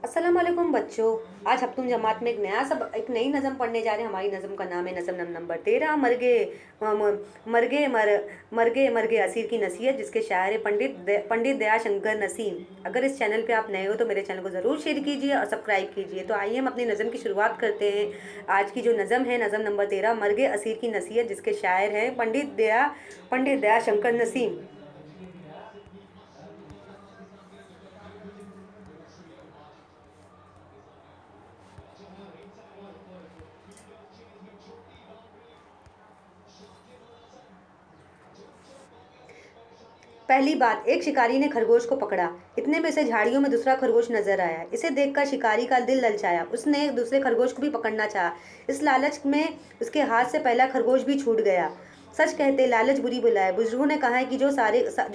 अस्सलाम वालेकुम बच्चों। आज हम तुम जमात में एक नई नज़म पढ़ने जा रहे हैं। हमारी नज़म का नाम है नज़म नंबर 13 मरगे असीर की नसीहत, जिसके शायर है पंडित दयाशंकर नसीम। अगर इस चैनल पे आप नए हो तो मेरे चैनल को ज़रूर शेयर कीजिए और सब्सक्राइब कीजिए। तो आइए हम अपनी नज़म की शुरुआत करते हैं। आज की जो नज़म है नज़म नंबर 13 मरगे असीर की नसीहत, जिसके शायर हैं पंडित दयाशंकर नसीम। पहली बात, एक शिकारी ने खरगोश को पकड़ा। इतने में से झाड़ियों में दूसरा खरगोश नजर आया। इसे देखकर शिकारी का दिल ललचाया। उसने एक दूसरे खरगोश को भी पकड़ना चाहा। इस लालच में उसके हाथ से पहला खरगोश भी छूट गया। सच कहते लालच बुरी बला है। बुजुर्गों ने कहा है कि जो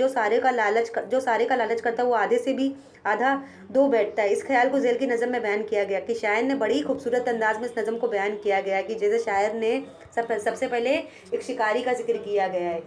सारे का लालच करता है वो आधे से भी आधा दो बैठता है। इस ख्याल को जेल की नज़म में बयान किया गया कि शायर ने बड़ी खूबसूरत अंदाज में इस नज़म को बयान किया गया कि जैसे शायर ने सबसे पहले एक शिकारी का जिक्र किया गया है।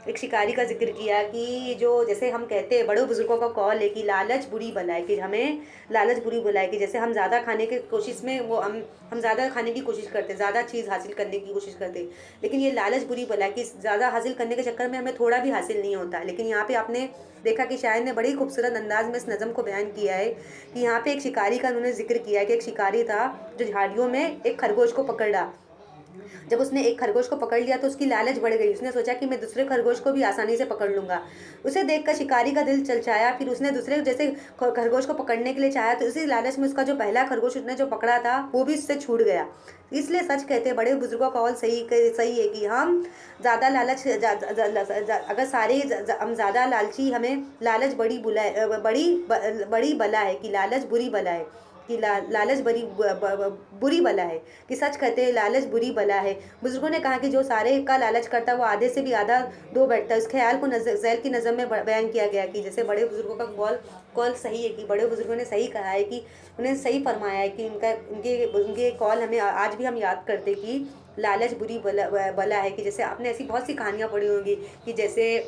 एक शिकारी का जिक्र किया कि जो जैसे हम कहते हैं, बड़े बुजुर्गों का कॉल है कि लालच बुरी बला है, कि हमें लालच बुरी बला है, कि जैसे हम ज़्यादा खाने की कोशिश में वो हम ज़्यादा खाने की कोशिश करते हैं, ज़्यादा चीज़ हासिल करने की कोशिश करते हैं। लेकिन ये लालच बुरी बला है कि ज़्यादा हासिल करने के चक्कर में हमें थोड़ा भी हासिल नहीं होता। लेकिन यहाँ पे आपने देखा कि शायर ने बड़ी खूबसूरत अंदाज में इस नज़म को बयान किया है कि यहाँ पे एक शिकारी का उन्होंने जिक्र किया है कि एक शिकारी था जो झाड़ियों में एक खरगोश को पकड़ा। जब उसने एक खरगोश को पकड़ लिया तो उसकी लालच बढ़ गई। उसने सोचा कि मैं दूसरे खरगोश को भी आसानी से पकड़ लूंगा। उसे देखकर शिकारी का दिल चलचाया। फिर उसने दूसरे जैसे खरगोश को पकड़ने के लिए चाहा तो इसी लालच में उसका जो पहला खरगोश उसने जो पकड़ा था वो भी उससे छूट गया। इसलिए सच कहते हैं, बड़े बुजुर्गों का कौल सही है कि हम ज़्यादा लालच अगर हम ज़्यादा लालची, हमें लालच बड़ी बला है, कि लालच बुरी बला है, कि लालच बुरी बला है, कि सच कहते हैं लालच बुरी बला है। बुजुर्गों ने कहा कि जो सारे का लालच करता है वो आधे से भी आधा दो बैठता है। इस ख्याल को झैल की नज़म में बयान किया गया कि जैसे बड़े बुजुर्गों का कॉल कॉल सही है, कि बड़े बुजुर्गों ने सही कहा है, कि उन्हें सही फरमाया है कि उनके कॉल हमें आज भी हम याद करते कि लालच बुरी बला है। कि जैसे आपने ऐसी बहुत सी कहानियाँ पढ़ी होंगी कि जैसे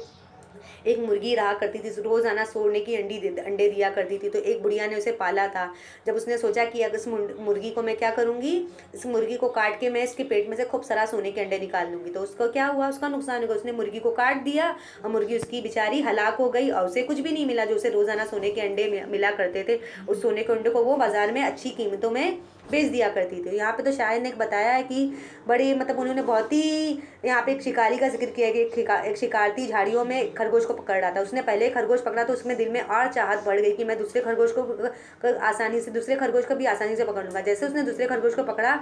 एक मुर्गी रहा करती थी, रोज़ाना सोने की अंडे दिया करती थी। तो एक बुढ़िया ने उसे पाला था। जब उसने सोचा कि अगर इस मुर्गी को मैं क्या करूँगी, इस मुर्गी को काट के मैं इसके पेट में से खूब सारा सोने के अंडे निकाल लूँगी, तो उसका क्या हुआ, उसका नुकसान होगा। उसने मुर्गी को काट दिया और मुर्गी उसकी बेचारी हलाक हो गई और उसे कुछ भी नहीं मिला जो उसे रोज़ाना सोने के अंडे मिला करते थे। उस सोने के अंडे को वो बाजार में अच्छी कीमतों में बेच दिया करती थी। यहाँ पे तो शायर ने बताया है कि बड़े मतलब उन्होंने बहुत ही, यहाँ पे एक शिकारी का जिक्र किया कि एक शिकारती झाड़ियों में खरगोश को पकड़ रहा था। उसने पहले खरगोश पकड़ा तो उसमें दिल में और चाहत बढ़ गई कि मैं दूसरे खरगोश को भी आसानी से पकड़ लूंगा। जैसे उसने दूसरे खरगोश को पकड़ा,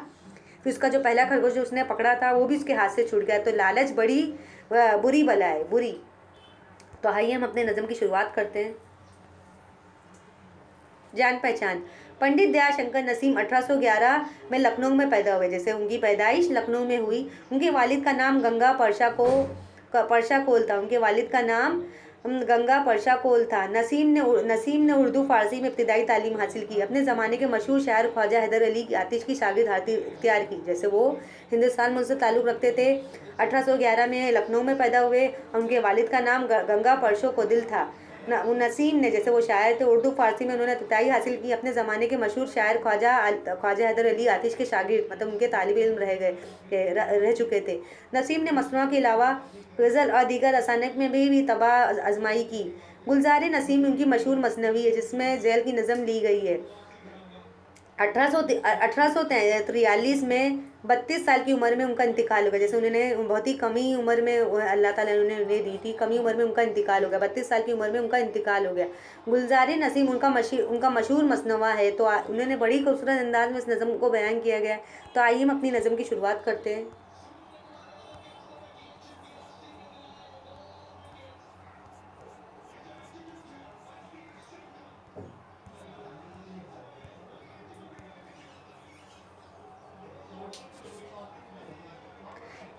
फिर उसका जो पहला खरगोश जो उसने पकड़ा था वो भी उसके हाथ से छूट गया। तो लालच बड़ी बुरी बला है, बुरी। तो आइए हम अपने नज़म की शुरुआत करते हैं। जान पहचान। पंडित दयाशंकर नसीम 1811 में लखनऊ में पैदा हुए। जैसे उनकी पैदाइश लखनऊ में हुई। उनके वालिद का नाम गंगा परशा कोल था। उनके वालिद का नाम गंगा परशा कोल था। नसीम ने उर्दू फारसी में इब्तदाई तालीम हासिल की। अपने ज़माने के मशहूर शायर ख्वाजा हैदर अली की आतिश की शागिर्दी इख्तियार की। जैसे वो हिंदुस्तान में उनसे ताल्लुक़ रखते थे। 1811 में लखनऊ में पैदा हुए। उनके वालिद का नाम गंगा परशो कोदिल था। नसीम ने, जैसे वो शायर थे, उर्दू फारसी में उन्होंने तताई हासिल की। अपने ज़माने के मशहूर शायर ख्वाजा हैदर अली आतिश के शागिर्द, मतलब उनके तालिब इल्म रह चुके थे। नसीम ने मसनूआ के अलावा गज़ल और दीगर असानक में भी तबाह आजमाई की। गुलजार नसीम उनकी मशहूर मसनवी है जिसमें झैल की नज़म ली गई है। 1843 में 32 साल की उम्र में उनका इंतकाल हो गया। जैसे उन्होंने बहुत ही कमी उम्र में अल्लाह ताला ने उन्हें दी थी, कमी उम्र में उनका इंतकाल हो गया। 32 साल की उम्र में उनका इंतकाल हो गया। गुलजार नसीम उनका मशहूर मसनवा है। तो उन्होंने बड़ी खूबसूरत अंदाज में इस नज़म को बयान किया गया। तो आइए हम अपनी नज़म की शुरुआत करते हैं।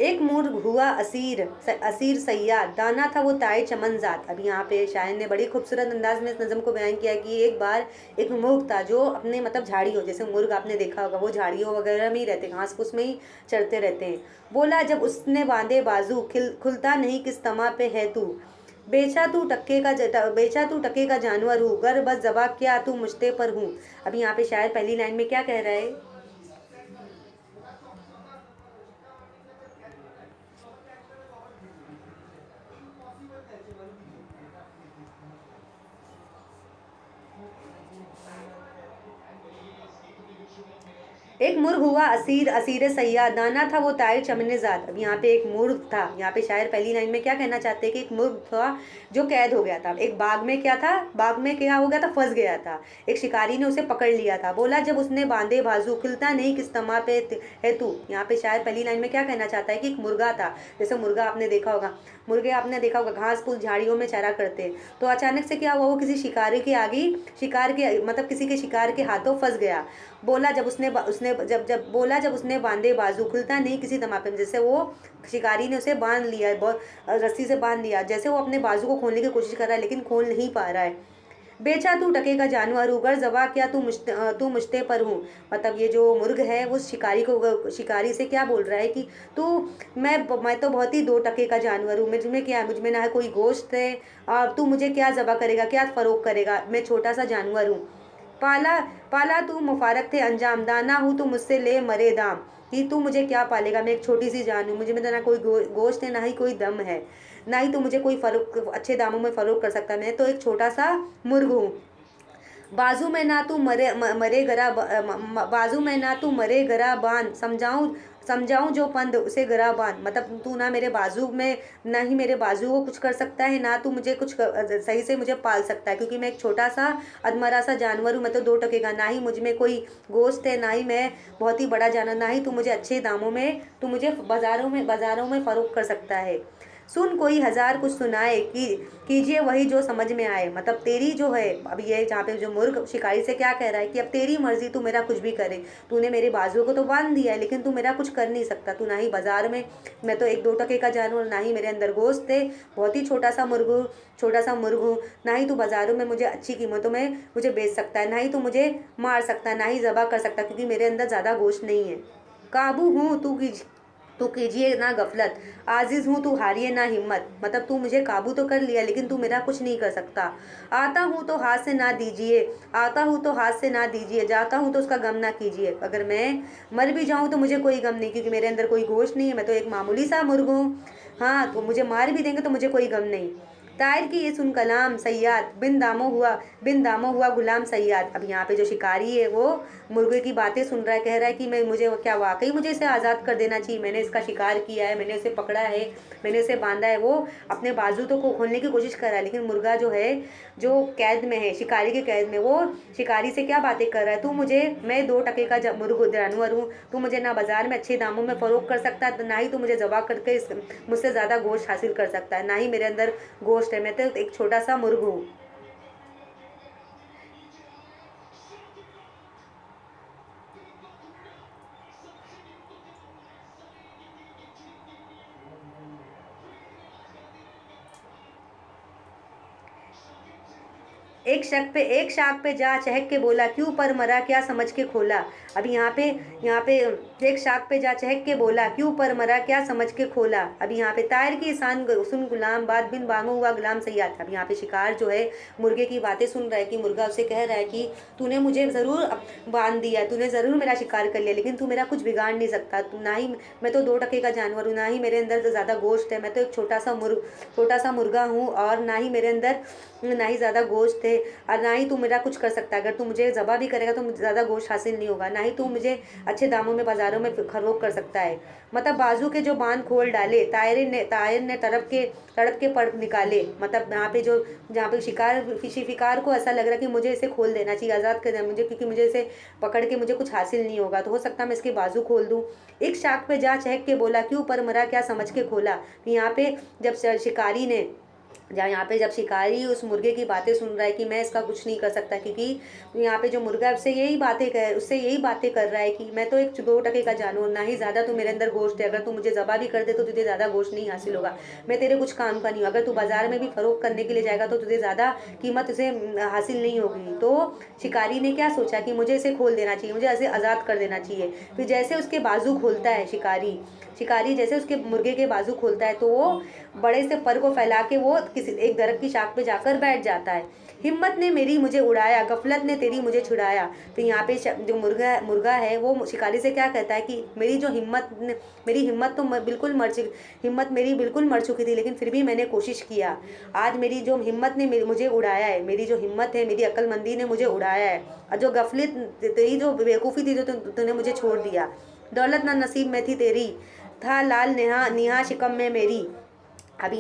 एक मोर हुआ असीर सयाद, दाना था वो ताए चमन ज़ात। अब यहाँ पे शायर ने बड़ी खूबसूरत अंदाज में इस नज़म को बयान किया कि एक बार एक मुर्ग था जो अपने मतलब झाड़ियों, जैसे मुर्ग आपने देखा होगा वो झाड़ियों वगैरह में ही रहते, घास फूस में ही चढ़ते रहते हैं। बोला जब उसने बांधे बाजू, खुलता नहीं किस तमा पे है तू। बेचा तू टके का जानवर हूँ, गर बस जबा क्या तू मुझते पर हूँ। अब यहाँ पे शायर पहली लाइन में क्या कह रहा है? एक मुर्ग हुआ असीर असीर सयाद, दाना था वो तायर चमने ज़ाद। अब यहाँ पे एक मुर्ग था, यहाँ पे शायर पहली लाइन में क्या कहना चाहते हैं कि एक मुर्ग था जो कैद हो गया था। एक बाग में क्या था, बाग में क्या हो गया था, फंस गया था। एक शिकारी ने उसे पकड़ लिया था, बोला जब उसने बांधे बाजू, खिलता नहीं किस तमा पे है तू। यहाँ पे शायर पहली लाइन में क्या कहना चाहता है कि एक मुर्गा था। जैसे मुर्गा आपने देखा होगा, मुर्गे आपने देखा होगा घास फूस झाड़ियों में चरा करते हैं। तो अचानक से क्या हुआ, वो किसी शिकारी के आगे, शिकार के मतलब किसी के शिकार के हाथों फंस गया। बोला जब उसने जब जब बोला जब उसने बांधे बाजू, खुलता नहीं किसी तमापे में। जैसे वो शिकारी ने उसे बांध लिया, बहुत रस्सी से बांध लिया। जैसे वो अपने बाजू को खोलने की कोशिश कर रहा है लेकिन खोल नहीं पा रहा है। बेचा तू टके का जानवर हूँ, गर जबा क्या तू मुझते पर हूँ। मतलब ये जो मुर्ग है वो शिकारी से क्या बोल रहा है कि तू मैं तो बहुत ही दो टके का जानवर हूँ, मुझमें क्या है, मुझमें ना है कोई गोश्त है, और तू मुझे क्या ज़बा करेगा, क्या फ़रोग करेगा, मैं छोटा सा जानवर हूँ। पाला पाला तू मुफारक थे अंजाम, दाना हूँ तू मुझसे ले मरे दाम। कि तू मुझे क्या पालेगा, मैं एक छोटी सी जान हूँ, मुझे में तो ना कोई गोश्त है ना ही कोई दम है, ना ही तू मुझे कोई फरोख अच्छे दामों में फ़रोख कर सकता है, मैं तो एक छोटा सा मुर्ग हूँ। बाजू में ना तू मरे गरा बाजू में ना तू मरे गरा बांध, समझाऊं समझाऊं जो पंद उसे गरा बांध। मतलब तू ना मेरे बाजू में, ना ही मेरे बाजू को कुछ कर सकता है, ना तू मुझे सही से मुझे पाल सकता है, क्योंकि मैं एक छोटा सा अधमरा सा जानवर हूँ, मैं तो दो टके का, ना ही मुझ में कोई गोश्त है, ना ही मैं बहुत ही बड़ा जानवर, ना ही तू मुझे अच्छे दामों में, तू मुझे बाजारों में फ़रोख्त कर सकता है। सुन कोई हजार कुछ सुनाए कि कीजिए वही जो समझ में आए। मतलब तेरी जो है, अब ये जहाँ पे जो मुर्ग शिकारी से क्या कह रहा है कि अब तेरी मर्जी, तू मेरा कुछ भी करे, तूने मेरे बाजुओं को तो बांध दिया है लेकिन तू मेरा कुछ कर नहीं सकता। तू ना ही बाजार में, मैं तो एक दो टके का जानवर, ना ही मेरे अंदर गोश्त है, बहुत ही छोटा सा मुर्ग हूँ, ना ही तू बाजारों में मुझे अच्छी कीमतों में मुझे बेच सकता है, ना ही तू मुझे मार सकता है, ना ही ज़बह कर सकता है, क्योंकि मेरे अंदर ज़्यादा गोश्त नहीं है। काबू हूँ तू कीजिए ना गफलत, आजिज़ हूँ तू हारिए ना हिम्मत। मतलब तू मुझे काबू तो कर लिया लेकिन तू मेरा कुछ नहीं कर सकता। आता हूँ तो हाथ से ना दीजिए, आता हूँ तो हाथ से ना दीजिए, जाता हूँ तो उसका गम ना कीजिए। अगर मैं मर भी जाऊँ तो मुझे कोई गम नहीं, क्योंकि मेरे अंदर कोई गोश्त नहीं है, मैं तो एक मामूली सा मुर्ग हूँ। हाँ, तो मुझे मार भी देंगे तो मुझे कोई गम नहीं। तायर की ये सुन कलाम सयाद, बिन दामो हुआ गुलाम सयाद। अब यहाँ पे जो शिकारी है वो मुर्गे की बातें सुन रहा है, कह रहा है कि मैं मुझे क्या वाकई मुझे इसे आज़ाद कर देना चाहिए, मैंने इसका शिकार किया है, मैंने इसे पकड़ा है, मैंने इसे बांधा है। वो अपने बाजू तो को खोलने की कोशिश कर रहा है, लेकिन मुर्गा जो है, जो कैद में है, शिकारी के कैद में, वो शिकारी से क्या बातें कर रहा है, तू मुझे, मैं दो टके का मुर्ग जानवर हूँ, तू मुझे ना बाजार में अच्छे दामों में फ़रोख्त कर सकता है, ना ही तू मुझे ज़बह करके मुझसे ज़्यादा गोश्त हासिल कर सकता है, ना ही मेरे अंदर गोश्त है, मैं तो एक छोटा सा मुर्ग हूँ। एक शाख पे जा चहक के बोला, क्यों पर मरा क्या समझ के खोला। अब यहाँ पे एक शाख पे जा चहक के बोला, क्यों पर मरा क्या समझ के खोला। अब यहाँ पे तायर की सान सुन गुलाम, बात बिन बांगो हुआ गुलाम सयाद। अब यहाँ पे शिकार जो है मुर्गे की बातें सुन रहा है कि मुर्गा उसे कह रहा है कि तूने मुझे ज़रूर बांध दिया, तूने ज़रूर मेरा शिकार कर लिया, लेकिन तू मेरा कुछ बिगाड़ नहीं सकता। तू ना ही, मैं तो दो टके का जानवर हूँ, ना ही मेरे अंदर ज़्यादा गोश्त है, मैं तो एक छोटा सा मुर्गा हूँ, और ना ही मेरे अंदर, ना ही ज़्यादा गोश्त है, और ना ही तू मेरा कुछ कर सकता है। अगर तू मुझे ज़बह भी करेगा तो मुझे ज़्यादा गोश्त हासिल नहीं होगा, ना ही तू मुझे अच्छे दामों में बाज़ारों में फ़रोख्त कर सकता है। मतलब बाजू के जो बांध खोल डाले, तायर ने तड़प के पर निकाले। मतलब यहाँ पे जो, जहाँ पे शिकार को ऐसा लग रहा है कि मुझे इसे खोल देना चाहिए, आज़ाद कर देना मुझे, क्योंकि मुझे इसे पकड़ के मुझे कुछ हासिल नहीं होगा, तो हो सकता है मैं इसके बाजू खोल दूँ। एक शाख पे जा चहक के बोला, क्यों पर मरा क्या समझ के खोला। तो यहाँ पे जब शिकारी ने, जहाँ यहाँ पे जब शिकारी उस मुर्गे की बातें सुन रहा है कि मैं इसका कुछ नहीं कर सकता, क्योंकि यहाँ पे जो मुर्गा है उससे यही बातें कर रहा है कि मैं तो एक दो टके का जानवर, ना ही ज़्यादा तो मेरे अंदर गोश्त है, अगर तू मुझे ज़बह भी कर दे तो तुझे ज़्यादा गोश्त नहीं हासिल होगा, मैं तेरे कुछ काम का नहीं हूँ, अगर तू बाजार में भी फ़रोख्त करने के लिए जाएगा तो तुझे ज़्यादा कीमत उसे हासिल नहीं होगी। तो शिकारी ने क्या सोचा कि मुझे इसे खोल देना चाहिए, मुझे इसे आज़ाद कर देना चाहिए। फिर जैसे उसके बाजू खोलता है शिकारी जैसे उसके मुर्गे के बाजू खोलता है, तो वो बड़े से पर को फैला के वो किसी एक दरख्त की शाख पे जाकर बैठ जाता है। हिम्मत ने मेरी मुझे उड़ाया, गफलत ने तेरी मुझे छुड़ाया। तो यहाँ पे जो मुर्गा मुर्गा है वो शिकारी से क्या कहता है कि मेरी जो मेरी हिम्मत तो बिल्कुल हिम्मत मेरी बिल्कुल मर चुकी थी, लेकिन फिर भी मैंने कोशिश किया। आज मेरी जो हिम्मत ने मुझे उड़ाया है, मेरी जो हिम्मत है, मेरी अक्लमंदी ने मुझे उड़ाया है। और जो गफलत तेरी जो बेवकूफ़ी थी, जो तूने मुझे छोड़ दिया। दौलत ना नसीब में थी तेरी, था लाल नेहा निहा शिकम में मेरी। अभी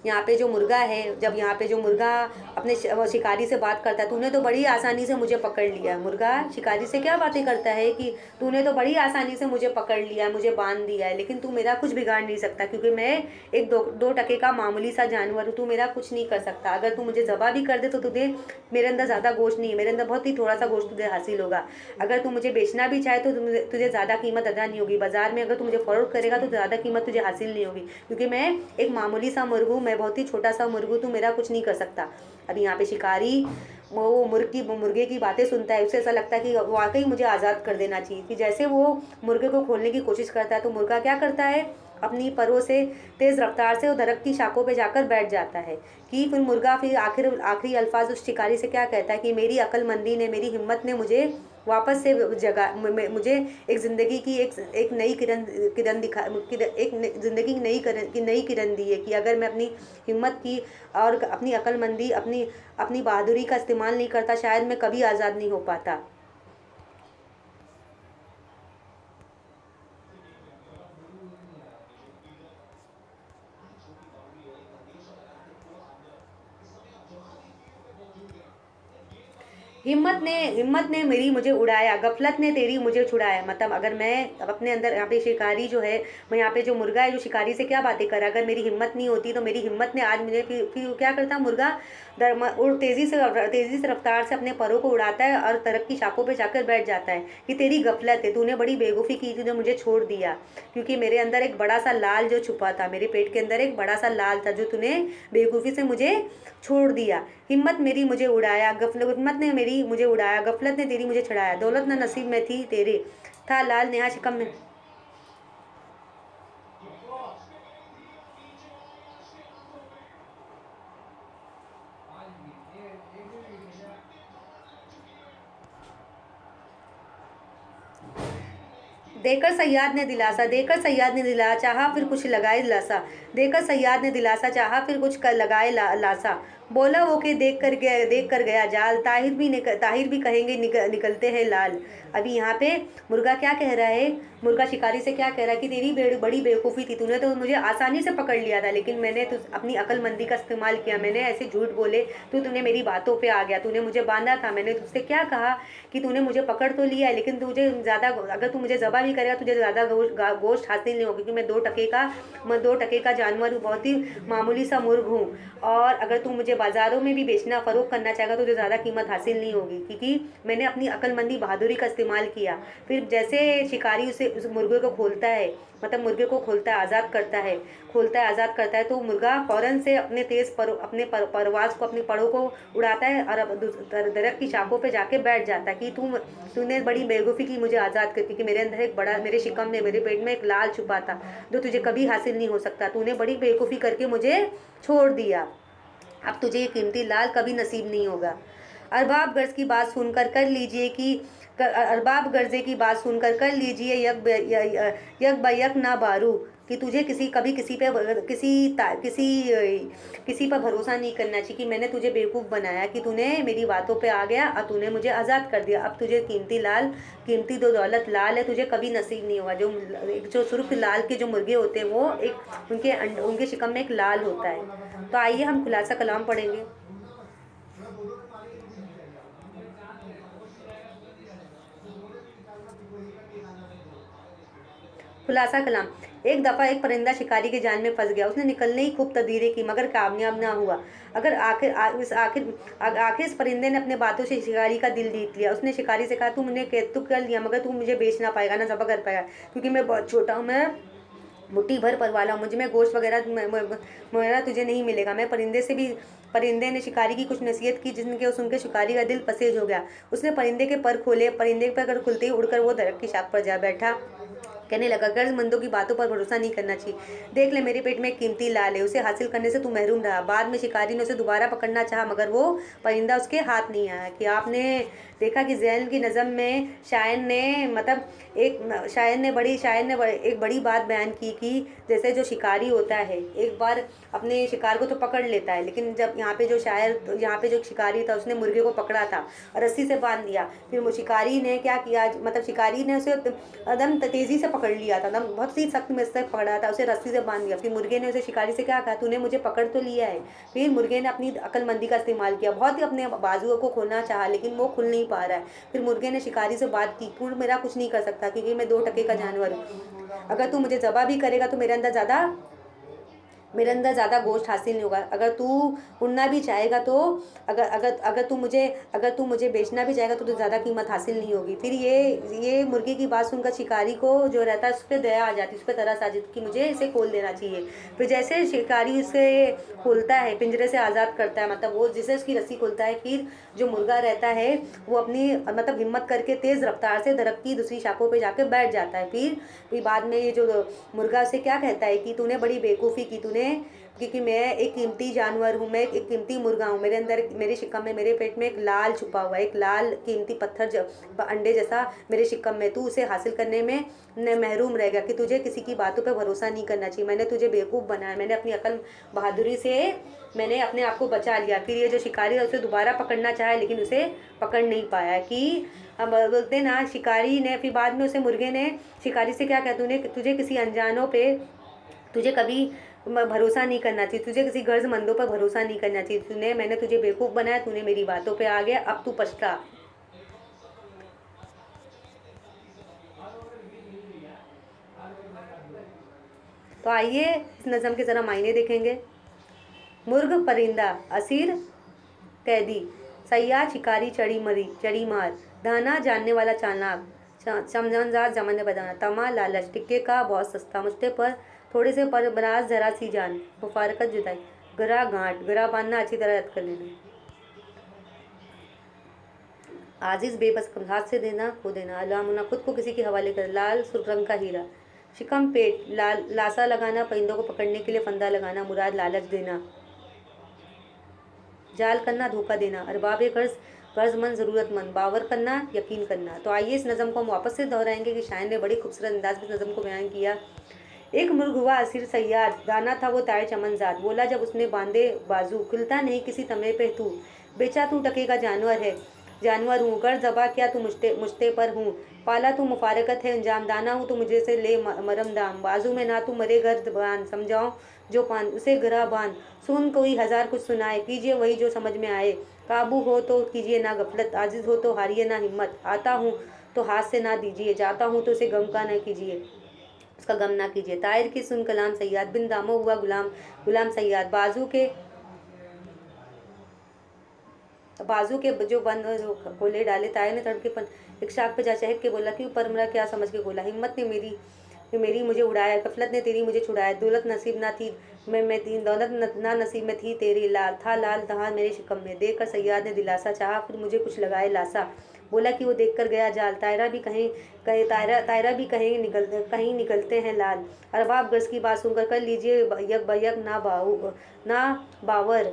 यहाँ पे जो मुर्गा है, जब यहाँ पे जो मुर्गा अपने वो शिकारी से बात करता है, तूने तो बड़ी आसानी से मुझे पकड़ लिया। मुर्गा शिकारी से क्या बातें करता है कि तूने तो बड़ी आसानी से मुझे पकड़ लिया, मुझे बांध दिया है, लेकिन तू मेरा कुछ बिगाड़ नहीं सकता, क्योंकि मैं एक दो टके का मामूली सा जानवर हूँ। तू मेरा कुछ नहीं कर सकता। अगर तू मुझे ज़बा भी कर दे तो तुझे मेरे अंदर ज़्यादा गोश्त नहीं है, मेरे अंदर बहुत ही थोड़ा सा गोश्त तुझे हासिल होगा। अगर तू मुझे बेचना भी चाहे तो तुझे ज़्यादा कीमत अदा नहीं होगी। बाजार में अगर तू मुझे फ़रोख्त करेगा तो ज़्यादा कीमत तुझे हासिल नहीं होगी, क्योंकि मैं एक मामूली सा मुर्ग हूँ, मैं बहुत ही छोटा सा मुर्ग हूँ, तू मेरा कुछ नहीं कर सकता। अभी यहाँ पे शिकारी वो मुर्गे की बातें सुनता है, उसे ऐसा लगता है कि वाकई मुझे आज़ाद कर देना चाहिए। कि जैसे वो मुर्गे को खोलने की कोशिश करता है, तो मुर्गा क्या करता है, अपनी परों से तेज़ रफ्तार से वो दरख्त की शाखों पे जाकर बैठ जाता है। कि फिर मुर्गा फिर आखिरी अल्फाज उस शिकारी से क्या कहता है कि मेरी अक्लमंदी ने, मेरी हिम्मत ने मुझे वापस से मुझे एक ज़िंदगी की एक नई किरण ज़िंदगी की नई किरण दी है। कि अगर मैं अपनी हिम्मत की और अपनी अक्लमंदी, अपनी बहादुरी का इस्तेमाल नहीं करता, शायद मैं कभी आज़ाद नहीं हो पाता। हिम्मत ने मेरी मुझे उड़ाया, गफलत ने तेरी मुझे छुड़ाया। मतलब अगर मैं अब अपने अंदर, यहाँ पे शिकारी जो है, मैं यहाँ पे जो मुर्गा है जो शिकारी से क्या बातें कर रहा है, अगर मेरी हिम्मत नहीं होती तो मेरी हिम्मत ने आज मुझे फिर क्या करता मुर्गा, तेज़ी से रफ्तार से अपने परों को उड़ाता है और दरख्त की शाखों पे जाकर बैठ जाता है। कि तेरी गफलत है, तूने बड़ी बेवकूफ़ी की, तूने मुझे छोड़ दिया, क्योंकि मेरे अंदर एक बड़ा सा लाल जो छुपा था, मेरे पेट के अंदर एक बड़ा सा लाल था, जो तूने बेवकूफ़ी से मुझे छोड़ दिया। हिम्मत मेरी मुझे उड़ाया, हिम्मत ने मेरी मुझे उड़ाया, गफलत ने तेरी मुझे छड़ाया। दौलत न नसीब में थी तेरे, था लाल नेहा शिकम में। देकर सयाद ने दिलासा चाहा फिर कुछ लगाए लासा। देकर सयाद ने दिलासा चाहा फिर कुछ कर लगाए लासा। बोला वो कि देख कर गया जाल, ताहिर भी कहेंगे निकलते हैं लाल। अभी यहाँ पे मुर्गा क्या कह रहा है, मुर्गा शिकारी से क्या कह रहा है कि तेरी बड़ी बेवकूफ़ी थी, तूने तो मुझे आसानी से पकड़ लिया था, लेकिन मैंने अपनी अक्लमंदी का इस्तेमाल किया, मैंने ऐसे झूठ बोले, तूने मेरी बातों पे आ गया, तूने मुझे बांधा था। मैंने तुझसे क्या कहा कि तूने मुझे पकड़ तो लिया है, लेकिन तुझे ज़्यादा, अगर तू मुझे ज़बह भी करेगा तुझे ज़्यादा गोश्त हासिल नहीं होगी, क्योंकि मैं 2 टके का जानवर हूँ, बहुत ही मामूली सा मुर्ग हूँ। और अगर तू मुझे बाज़ारों में भी बेचना फ़रोख्त करना चाहेगा तो तुझे ज़्यादा कीमत हासिल नहीं होगी, क्योंकि मैंने अपनी अक्लमंदी बहादुरी का इस्तेमाल किया। फिर जैसे शिकारी उस मुर्गे को खोलता है, मतलब मुर्गे को खोलता है, आज़ाद करता है, तो मुर्गा फ़ौरन से अपने परवाज़ को, अपने परों को उड़ाता है और अब दरख्त की शाखों पे जाके बैठ जाता है। कि तूने बड़ी बेवकूफ़ी की मुझे आज़ाद करके, कि मेरे अंदर एक बड़ा, मेरे शिकम में, मेरे पेट में एक लाल छुपा था, जो तुझे कभी हासिल नहीं हो सकता। तूने बड़ी बेवकूफ़ी करके मुझे छोड़ दिया, अब तुझे ये कीमती लाल कभी नसीब नहीं होगा। अरबाब गर्ज की बात सुनकर कर लीजिए कि अरबाब गर्जे की बात सुनकर कर लीजिए यक बयक ना बारू। कि तुझे कभी किसी पर भरोसा नहीं करना चाहिए। कि मैंने तुझे बेवकूफ़ बनाया, कि तूने मेरी बातों पे आ गया और तूने मुझे आज़ाद कर दिया। अब तुझे कीमती दो दौलत लाल है, तुझे कभी नसीब नहीं होगा। जो सुर्ख लाल के जो मुर्गे होते हैं वो उनके शिकम में एक लाल होता है। तो आइए हम खुलासा कलाम पढ़ेंगे। खुलासा कलाम। एक दफ़ा एक परिंदा शिकारी के जाल में फंस गया। उसने निकलने की खूब तदबीरें की, मगर कामयाब ना हुआ। अगर आखिर इस परिंदे ने अपने बातों से शिकारी का दिल जीत लिया। उसने शिकारी से कहा, तुमने कैद तो कर लिया, मगर तू मुझे बेच ना पाएगा, ना ज़बह कर पाएगा, क्योंकि मैं बहुत छोटा हूँ, मैं मुट्ठी भर पर वाला हूँ, मुझे में गोश्त वगैरह तुझे नहीं मिलेगा। परिंदे ने शिकारी की कुछ नसीहत की, जिनके सुन के शिकारी का दिल पसेज हो गया। उसने परिंदे के पर खोले, परिंदे के पर खुलते ही उड़कर वो दरख्त की शाख पर जा बैठा। कहने लगा, गर्ज़मंदों की बातों पर भरोसा नहीं करना चाहिए। देख ले, मेरे पेट में एक कीमती लाल है, उसे हासिल करने से तू महरूम रहा। बाद में शिकारी ने उसे दोबारा पकड़ना चाहा, मगर वो परिंदा उसके हाथ नहीं आया। कि आपने देखा कि ज़ैन की नज़म में शायर ने मतलब एक बड़ी बात बयान की कि जैसे जो शिकारी होता है एक बार अपने शिकार को तो पकड़ लेता है, लेकिन जब यहाँ पे जो शिकारी था उसने मुर्गे को पकड़ा था और रस्सी से बांध दिया। फिर वो शिकारी ने क्या किया, मतलब शिकारी ने उसे एकदम तेज़ी से पकड़ लिया था, एकदम बहुत ही सख्त में से पकड़ा था, उसे रस्सी से बांध दिया। फिर मुर्गे ने उसे शिकारी से क्या कहा, तूने मुझे पकड़ तो लिया है। फिर मुर्गे ने अपनी अक्लमंदी का इस्तेमाल किया, बहुत ही अपने बाजुओं को खोलना चाहा, लेकिन वो खुल नहीं पा रहा है। फिर मुर्गे ने शिकारी से बात की, तू मेरा कुछ नहीं कर सकता क्योंकि मैं 2 टके का जानवर हूँ। अगर तू मुझे ज़बह भी करेगा तो मेरे अंदर ज़्यादा गोश्त हासिल नहीं होगा। अगर तू उड़ना भी चाहेगा तो अगर अगर अगर तू मुझे बेचना भी चाहेगा तो ज़्यादा कीमत हासिल नहीं होगी। फिर ये मुर्गी की बात सुनकर शिकारी को जो रहता है उस पर दया आ जाती है, उस पर तरस आ जाती कि मुझे इसे खोल देना चाहिए। फिर जैसे शिकारी उसे खोलता है, पिंजरे से आज़ाद करता है, मतलब वो जिसे उसकी रस्सी खोलता है, फिर जो मुर्गा रहता है वो अपनी मतलब हिम्मत करके तेज़ रफ्तार से दरख्त की दूसरी शाखों पे जाके बैठ जाता है। फिर बाद में ये जो मुर्गा से क्या कहता है कि तूने बड़ी बेवकूफ़ी की, क्योंकि मैं एक कीमती जानवर हूँ, मैं एक कीमती मुर्गा हूँ, मेरे अंदर मेरे शिकम में मेरे पेट में एक लाल छुपा हुआ है, एक लाल कीमती पत्थर अंडे जैसा मेरे शिकम में, तू उसे हासिल करने में महरूम रहेगा। कि तुझे किसी की बातों पे भरोसा नहीं करना चाहिए, मैंने तुझे बेवकूफ़ बनाया, मैंने अपनी अकल बहादुरी से मैंने अपने आप को बचा लिया। फिर ये जो शिकारी है उसे दोबारा पकड़ना चाहे लेकिन उसे पकड़ नहीं पाया। कि अब बोलते ना शिकारी ने, फिर बाद में उसे मुर्गे ने शिकारी से क्या कहा, तुझे किसी अनजानों पे तुझे कभी भरोसा नहीं करना चाहिए, तुझे किसी गर्ज़मंदों पर भरोसा नहीं करना चाहिए, मैंने तुझे बेवकूफ़ बनाया, तूने मेरी बातों पे आ गया, अब तू पछता। तो आइए इस नज़म के ज़रा मायने देखेंगे। मुर्ग परिंदा असीर कैदी, सयाह शिकारी चढ़ी मार, दाना जानने वाला चालाक, समझदार जमाने बदाना, तमा लालच, टिक्के का बहुत सस्ता, मुझते पर थोड़े से पर बराज जरा सी जान, मुफारकत जुदाई, गरा बांधना अच्छी तरह रद्द कर लेना, आजिज़ बेबस हाथ से देना खो देना, अलामुना खुद को किसी के हवाले कर, लाल सुर्ख रंग का हीरा, शिकम पेट लासा लगाना, परिंदों को पकड़ने के लिए फंदा लगाना, मुराद लालच देना, जाल करना धोखा देना, अरबाब गर्जमंद ज़रूरतमंद, बावर करना यकीन करना। तो आइए इस नज़म को हम वापस से दोहराएंगे कि शायर ने बड़ी खूबसूरत अंदाज में इस नज़म को बयान किया। एक मुर्ग हुआ असीर सयाद, दाना था वो तायर चमनजाद, बोला जब उसने बांधे बाजू, खिलता नहीं किसी तमरे पे तू, बेचा तू टके का जानवर हूँ, कर ज़बा क्या तू मुझते पर हूँ, पाला तू मुफारकत है अंजाम, दाना हूँ तो मुझे से ले मरम दाम, बाजू में ना तू मरे गर्द बान, समझाओ जो पान उसे गरा बान, सुन कोई हज़ार कुछ सुनाए, कीजिए वही जो समझ में आए, काबू हो तो कीजिए ना गफलत, आजिज़ हो तो हारिए ना हिम्मत, आता हूँ तो हाथ से ना दीजिए, जाता हूँ तो उसे गम का ना कीजिए, उसका गम ना कीजिए। तायर की सुन कलाम सयाद, बिन दामो हुआ गुलाम सयाद, बाजू के जो बंद जो खोले डाले, तायर ने तड़के पर एक शाख पे जा चहक के बोला कि पर मेरा क्या समझ के बोला, हिम्मत ने मेरी मुझे उड़ाया, गफलत ने तेरी मुझे छुड़ाया, दौलत नसीब ना थी मैं थी, दौलत ना नसीब में थी तेरी, लाल दहान मेरे शिकम में, देख कर सयाद ने दिलासा चाहा, फिर मुझे कुछ लगाए लासा, बोला कि वो देख कर गया जाल, तायरा भी कहीं निकलते हैं लाल, अरबाब गर्ज की बात सुनकर कर लीजिए यक बयक ना बावर,